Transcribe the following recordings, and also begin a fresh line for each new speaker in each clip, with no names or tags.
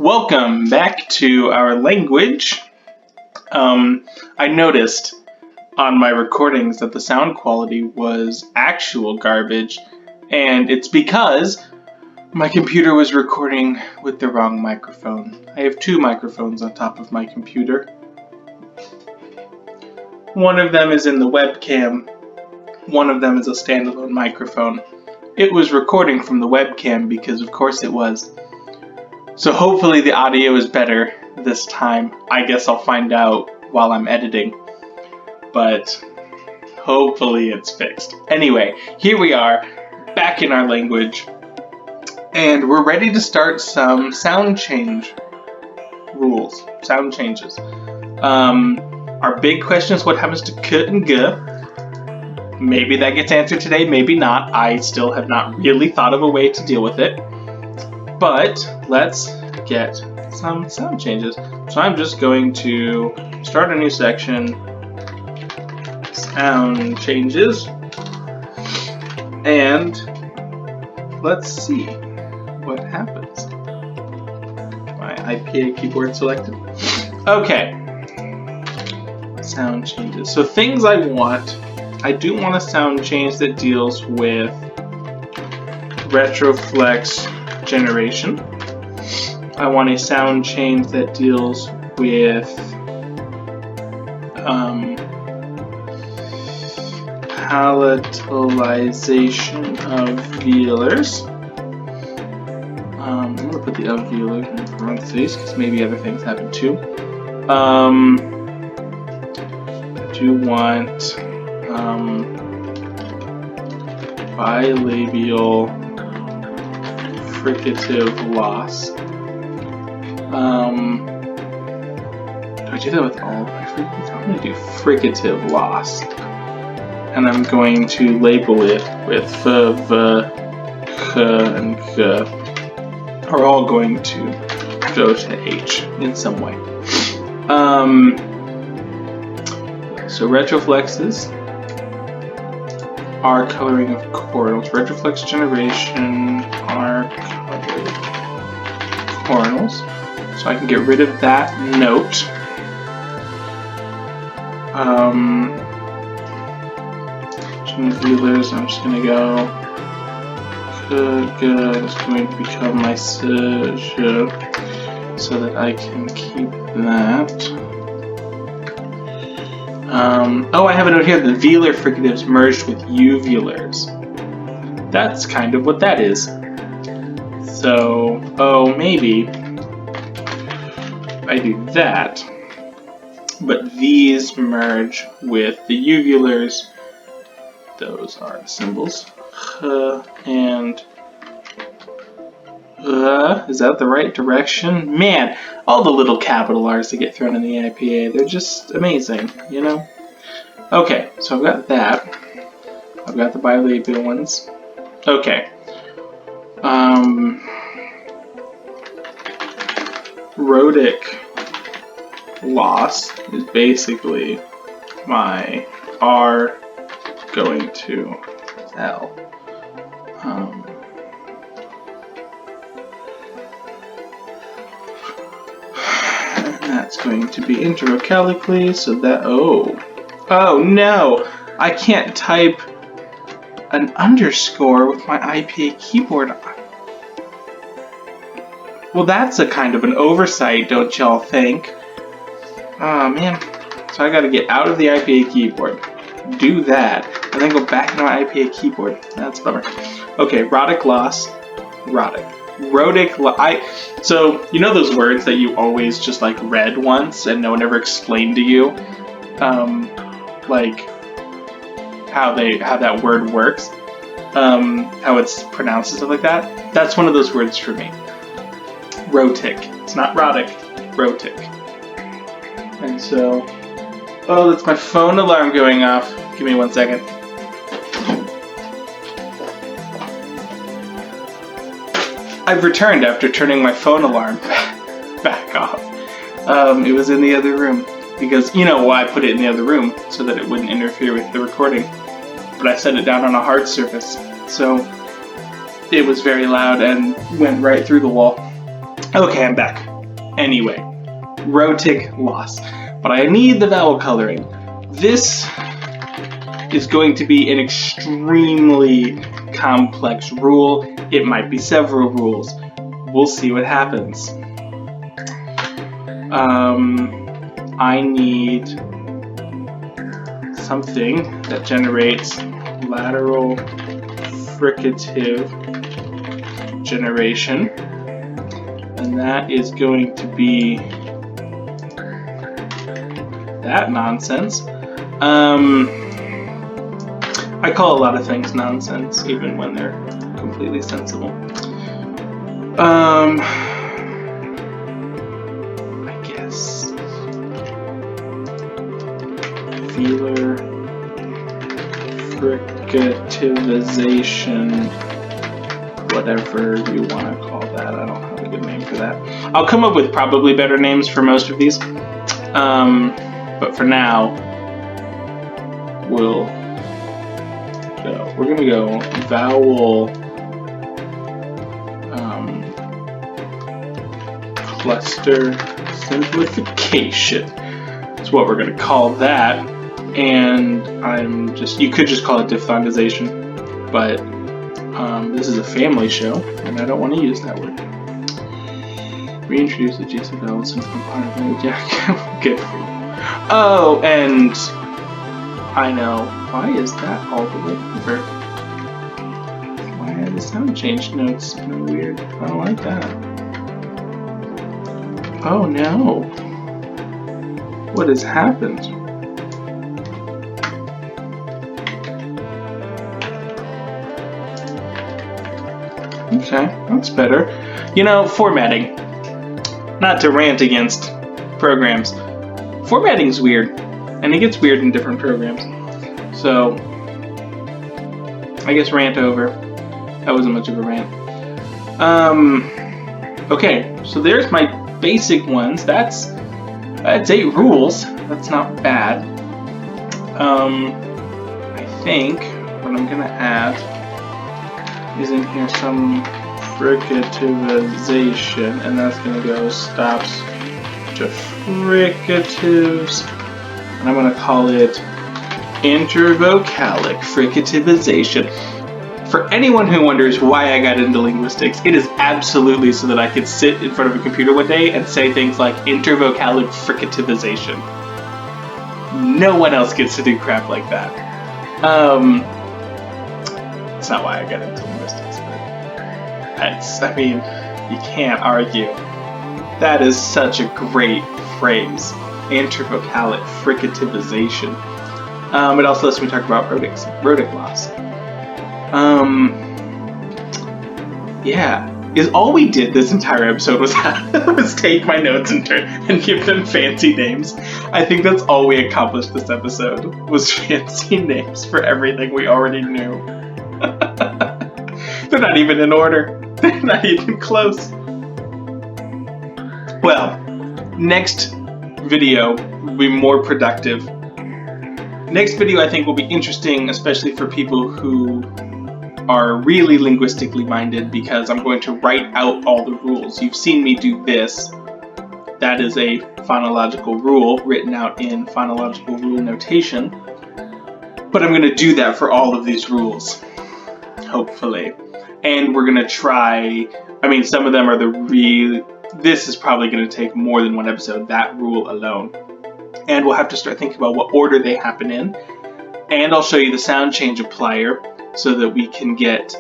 Welcome back to our language. I noticed on my recordings that the sound quality was actual garbage, and it's because my computer was recording with the wrong microphone. I have two microphones on top of my computer. One of them is in the webcam. One of them is a standalone microphone. It was recording from the webcam because of course it was. So hopefully the audio is better this time. I guess I'll find out while I'm editing. But hopefully it's fixed. Anyway, here we are, back in our language. And we're ready to start some sound change rules. Sound changes. Our big question is what happens to k and g. Maybe that gets answered today, maybe not. I still have not really thought of a way to deal with it. But let's get some sound changes. So I'm just going to start a new section, sound changes, and let's see what happens. My IPA keyboard selected. Okay, sound changes. So things I want, I do want a sound change that deals with retroflex generation. I want a sound change that deals with palatalization of velars. I'm going to put the of velar in parentheses because maybe other things happen too. I do want bilabial fricative loss. Do I do that with all of my frequencies? I'm going to do fricative loss. And I'm going to label it with f, v, k, and g are all going to go to h in some way. So retroflexes are coloring of coronals. Retroflex generation are colored coronals. So I can get rid of that note. Velars, I'm just going to go good is going to become my so that I can keep that. Oh, I have a note here. The velar fricatives merged with uvulars. That's kind of what that is. So, maybe I do that, but these merge with the uvulars. Those are the symbols. And is that the right direction? Man, all the little capital R's that get thrown in the IPA, they're just amazing, you know? Okay, so I've got that. I've got the bilabial ones. Okay. Rhotic loss is basically my R going to L. And that's going to be interocalically, so that, oh no, I can't type an underscore with my IPA keyboard. Well, that's a kind of an oversight, don't y'all think? Oh man, so I gotta get out of the IPA keyboard, do that, and then go back into my IPA keyboard. That's a bummer. Okay, rhotic loss, rhotic. So, you know those words that you always just like read once and no one ever explained to you? Like how that word works, how it's pronounced and stuff like that? That's one of those words for me. Rhotic. It's not rhotic, rhotic. And so, oh, that's my phone alarm going off. Give me 1 second. I've returned after turning my phone alarm back off. It was in the other room. Because, you know why I put it in the other room? So that it wouldn't interfere with the recording. But I set it down on a hard surface. So it was very loud and went right through the wall. Okay, I'm back. Anyway, rhotic loss. But I need the vowel coloring. This is going to be an extremely complex rule. It might be several rules. We'll see what happens. I need something that generates lateral fricative generation, and that is going to be that nonsense. I call a lot of things nonsense, even when they're completely sensible. I guess velar fricativization, whatever you want to call that. I don't have a good name for that. I'll come up with probably better names for most of these. But for now, we'll go. We're going to go vowel cluster simplification. That's what we're going to call that. And you could just call it diphthongization, but this is a family show, and I don't want to use that word. Reintroduce adjacent vowels into component. Yeah, good for you. Oh, and I know. Why is that all the way over? Why are the sound change notes kind of weird? I don't like that. Oh no. What has happened? Okay, that's better. You know, formatting. Not to rant against programs. Formatting's weird, and it gets weird in different programs. So, I guess rant over. That wasn't much of a rant. Okay, so there's my basic ones. That's 8 rules. That's not bad. I think what I'm gonna add is in here some fricativization, and that's gonna go stops to fricatives, and I'm gonna call it intervocalic fricativization. For anyone who wonders why I got into linguistics, it is absolutely so that I could sit in front of a computer one day and say things like intervocalic fricativization. No one else gets to do crap like that. That's not why I got into linguistics, but you can't argue. That is such a great phrase, intervocalic fricativization. It also lets me talk about rhotic loss. Yeah. Is all we did this entire episode was take my notes and give them fancy names. I think that's all we accomplished this episode, was fancy names for everything we already knew. They're not even in order. They're not even close. Well, next video will be more productive. Next video I think will be interesting, especially for people who are really linguistically minded, because I'm going to write out all the rules. You've seen me do this. That is a phonological rule written out in phonological rule notation. But I'm going to do that for all of these rules, hopefully. And we're going to try, some of them are this is probably going to take more than one episode, that rule alone. And we'll have to start thinking about what order they happen in. And I'll show you the sound change applier so that we can get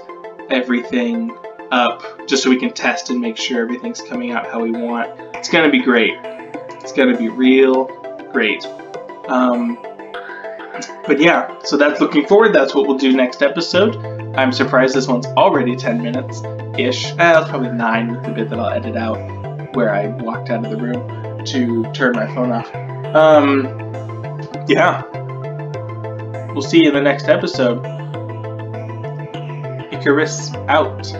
everything up, just so we can test and make sure everything's coming out how we want. It's going to be great. It's going to be real great. But yeah, so that's looking forward. That's what we'll do next episode. I'm surprised this one's already 10 minutes-ish. That's probably 9 with the bit that I'll edit out, where I walked out of the room to turn my phone off. Yeah. We'll see you in the next episode. Icarus out.